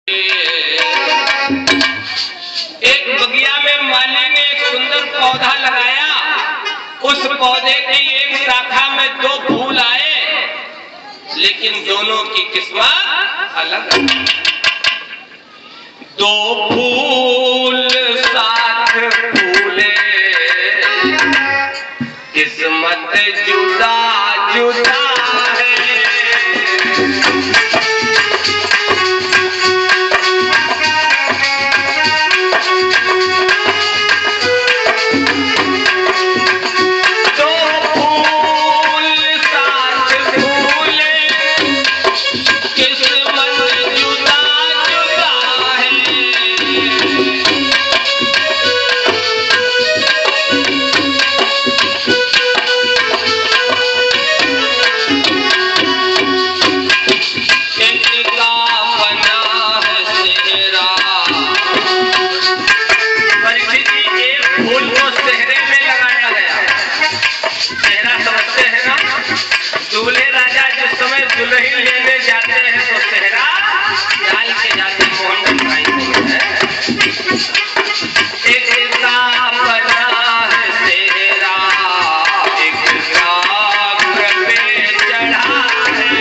एक बगिया में माली ने एक सुंदर पौधा लगाया। उस पौधे की एक शाखा में दो फूल आए, लेकिन दोनों की किस्मत अलग। दो फूल साथ फूले, किस्मत जुदा जुदा है। दूल्हे राजा जिस समय दुल्हन लेने जाते हैं तो सेहरा डाल के जाते मोहन भाई है। एक का बना है सेहरा, एक का पे चढ़ा है।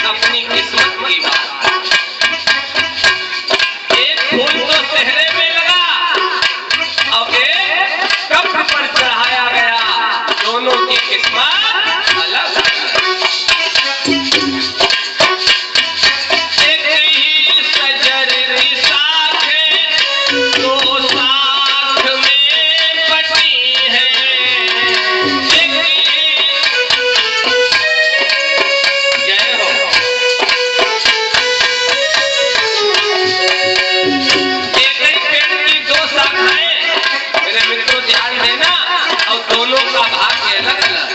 अपनी किस्मत की बात। एक फूल तो सेहरे में लगा और एक कब्र पर चढ़ाया गया, दोनों की किस्मत अलग। एक ही सजर की शाखें दो साथ में बटी है। दोनों का भाग्य अलग अलग।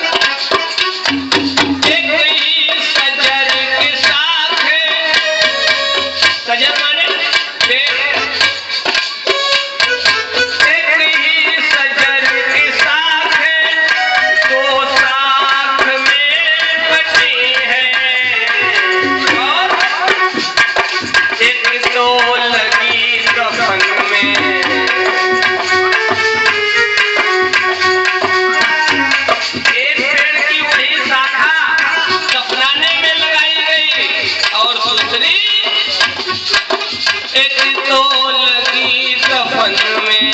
एक ही सजर के साथ है, सजर माने पेड़। एक ही सजर के साथ है, दो साथ में बटी है। और एक तो लगी कफन में, एक तो लगी कफन में,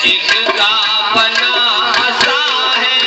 एक का बना हंसा है।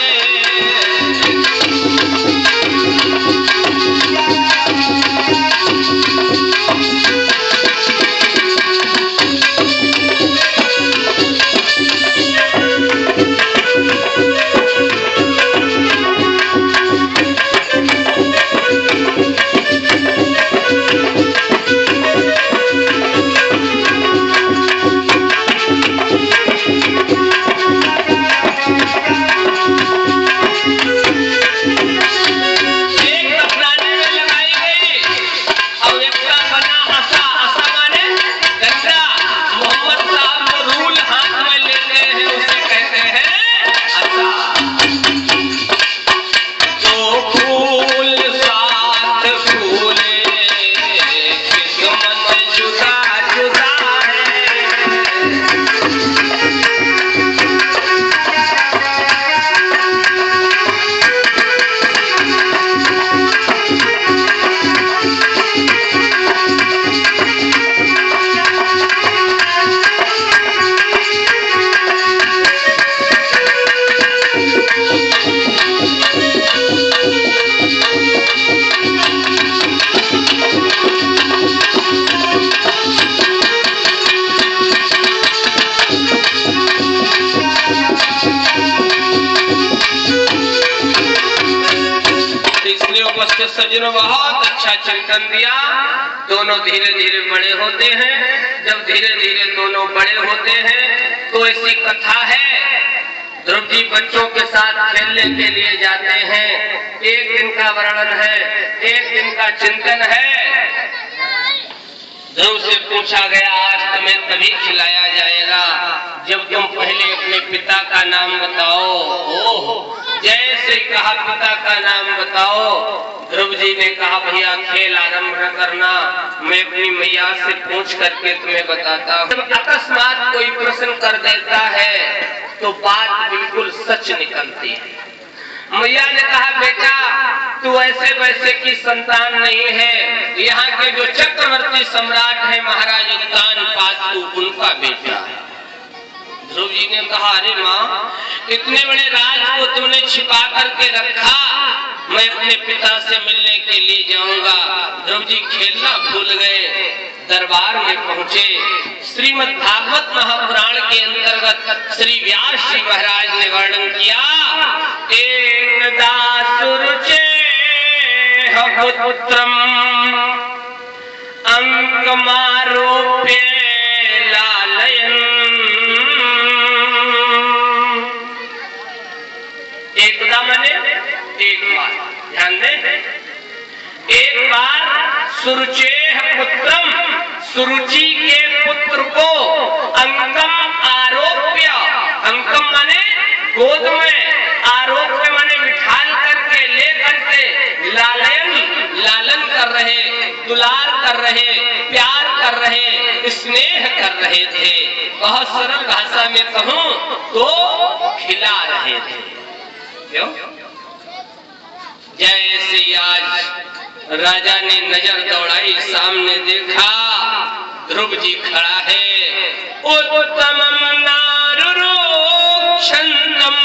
पूज्य उपस्थित सज्जनों, बहुत अच्छा चिंतन दिया। दोनों धीरे धीरे बड़े होते हैं। जब धीरे धीरे दोनों बड़े होते हैं तो ऐसी कथा है, ध्रुव जी बच्चों के साथ खेलने के लिए जाते हैं। एक दिन का वर्णन है, एक दिन का चिंतन है। ध्रुव से पूछा गया, आज तुम्हें तभी खिलाया जाएगा जब तुम पहले अपने पिता का नाम बताओ। ओह, जैसे ही कहा पिता का नाम बताओ, ध्रुव जी ने कहा भैया खेल आरंभ न करना, मैं अपनी मैया से पूछ करके तुम्हें बताता हूँ। जब अकस्मात कोई प्रश्न कर देता है तो बात बिल्कुल सच निकलती है। मैया ने कहा बेटा तू ऐसे वैसे की संतान नहीं है, यहाँ के जो चक्रवर्ती सम्राट है महाराज उत्तानपाद तू उनका बेटा है। ध्रुव जी ने कहा अरे माँ, इतने बड़े राज को तुमने छिपा करके रखा, मैं अपने पिता से मिलने के लिए जाऊंगा। ध्रुव जी खेलना भूल गए, दरबार में पहुंचे। श्रीमद् भागवत महापुराण के अंतर्गत श्री व्यास जी महाराज ने वर्णन किया, एकदा सुरुचे पुत्रम अंकमारोप्य लालयन्। एकदा माने एक बार, ध्यान दे, एक बार सुरुचेह पुत्रम, सुरुचि के पुत्र को अंकम आरोप्य, अंकम माने गोद में, आरोप्य माने बिठाल करके ले करके, लालयन लालन कर रहे, दुलार कर रहे, प्यार कर रहे, स्नेह कर रहे थे। बहुत सरल भाषा में कहूं तो खिला रहे थे। क्यों? जैसे आज राजा ने नजर दौड़ाई, सामने देखा ध्रुव जी खड़ा है। उत्तमम नारुरो छंदम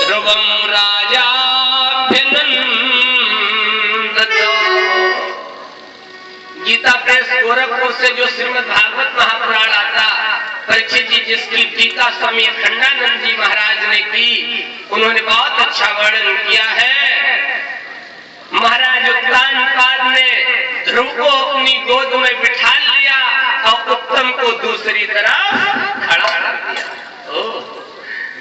ध्रुवम राजा गीता प्रेस गोरखपुर से जो श्रीमद् भागवत महापुराण आता, परीक्षित जी जिसकी टीका स्वामी अखंडानंद जी महाराज ने की, उन्होंने बहुत अच्छा वर्णन किया है। महाराज उत्तानपाद ने ध्रुव को अपनी गोद में बिठा लिया और उत्तम को दूसरी तरफ खड़ा कर दिया।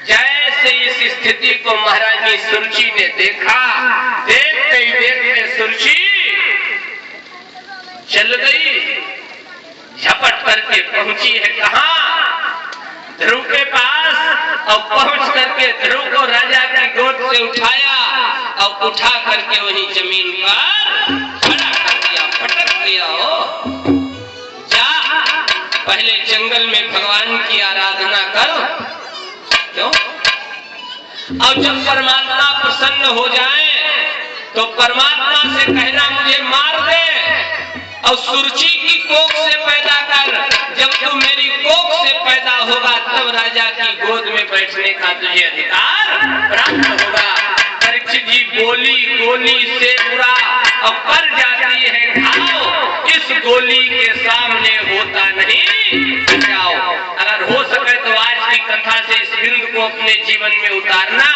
जैसे इस स्थिति को महारानी सुरुचि ने देखा, देखते ही देखते सुरुचि चल गई, झपट करके पहुंची है कहाँ? ध्रुव के पास। और पहुंच करके ध्रुव को राजा की गोद से उठाया और उठा करके वही जमीन पर खड़ा कर दिया, पटक दिया। जा पहले जंगल में भगवान की आराधना कर। क्यों? और जब परमात्मा प्रसन्न हो जाए तो परमात्मा से कहना मुझे मार दे और सुरुचि की कोख से पैदा कर। जब तू मेरी कोख से पैदा होगा तब राजा की गोद में बैठने का तुझे अधिकार प्राप्त होगा। परीक्षित जी बोली गोली से बुरा और कर जाती है घाव, इस गोली के सामने होता नहीं जाओ। अगर हो सके तो आज की कथा से इस बिंदु को अपने जीवन में उतारना।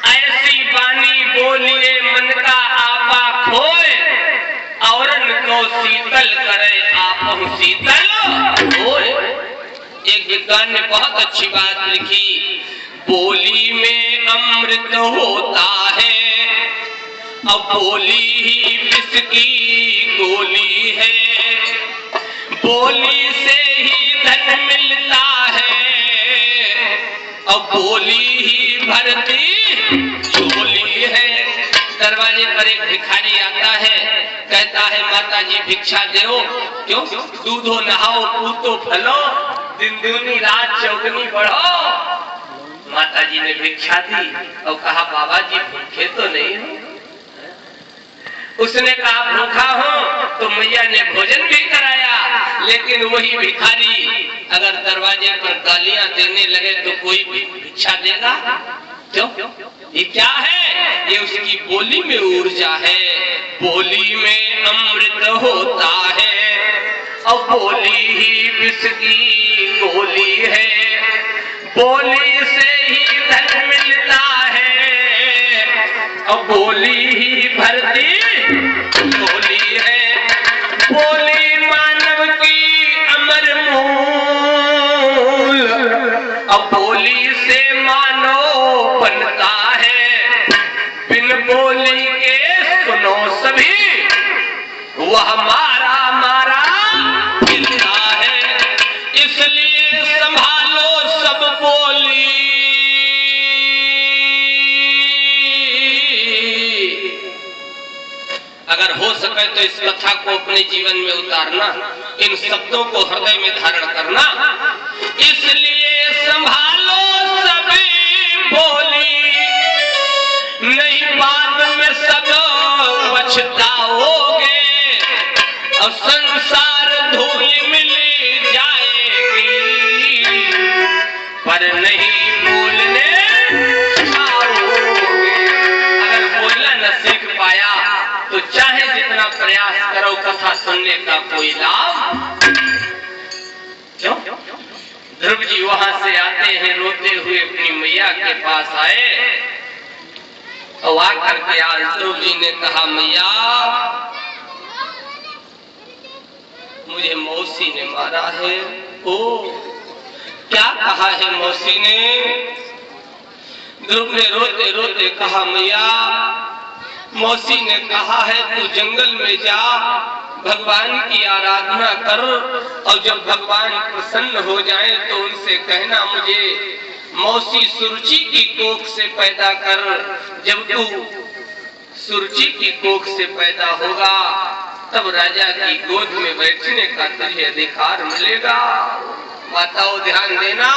ऐसी वाणी बोलिए मन का आपा खोए, औरन को शीतल करे आपहु शीतल होए। एक विद्वान ने बहुत अच्छी बात लिखी, बोली में अमृत होता है और बोली ही विष की गोली है। बोली से ही धन मिलता है और बोली ही भरती झोली है। दरवाजे पर एक भिखारी आता है, कहता है माता जी भिक्षा दो। क्यों? दूधो नहाओ पूतो फलो, दिन दूनी रात चौगनी बढ़ो। माता जी ने भिक्षा दी और कहा बाबा जी भूखे तो नहीं हो? उसने कहा भूखा हो, तो मैया ने भोजन भी कराया। लेकिन वही भिखारी अगर दरवाजे पर गालियां देने लगे तो कोई भी भिक्षा देगा? क्यों? ये क्या है? ये उसकी बोली में ऊर्जा है। बोली में अमृत होता है और बोली ही विष की गोली है। बोली से ही धन मिलता है अब बोली ही भरती बोली है, बोली मानव की अमर मूल। अब बोली से मानो बनता है, बिन बोली के सुनो सभी, वह मारा मारा मिलता है। इसलिए संभालो सब बोली, अगर हो सके तो इस कथा को अपने जीवन में उतारना, इन शब्दों को हृदय में धारण करना। इसलिए संभालो सभी बोली, नहीं बाद में सब पछताओगे, और संसार धूल मिल जाएगी, पर नहीं बोलने पाओगे। अगर बोलना न सीख पाया तो चाहे जितना प्रयास करो कथा सुनने का कोई लाभ क्यों। ध्रुव जी वहां से आते हैं, रोते हुए अपनी मैया के पास आए, और आकर के आज ध्रुव जी ने कहा, मैया मुझे मौसी ने मारा है। ओ क्या कहा है मौसी ने? ध्रुव ने रोते रोते कहा, मैया मौसी ने कहा है तू जंगल में जा, भगवान की आराधना कर, और जब भगवान प्रसन्न हो जाए तो उनसे कहना मुझे मौसी सुरुचि की कोख से पैदा कर। जब तू सुरुचि की कोख से पैदा होगा तब राजा की गोद में बैठने का तुझे अधिकार मिलेगा। माताओं ध्यान देना,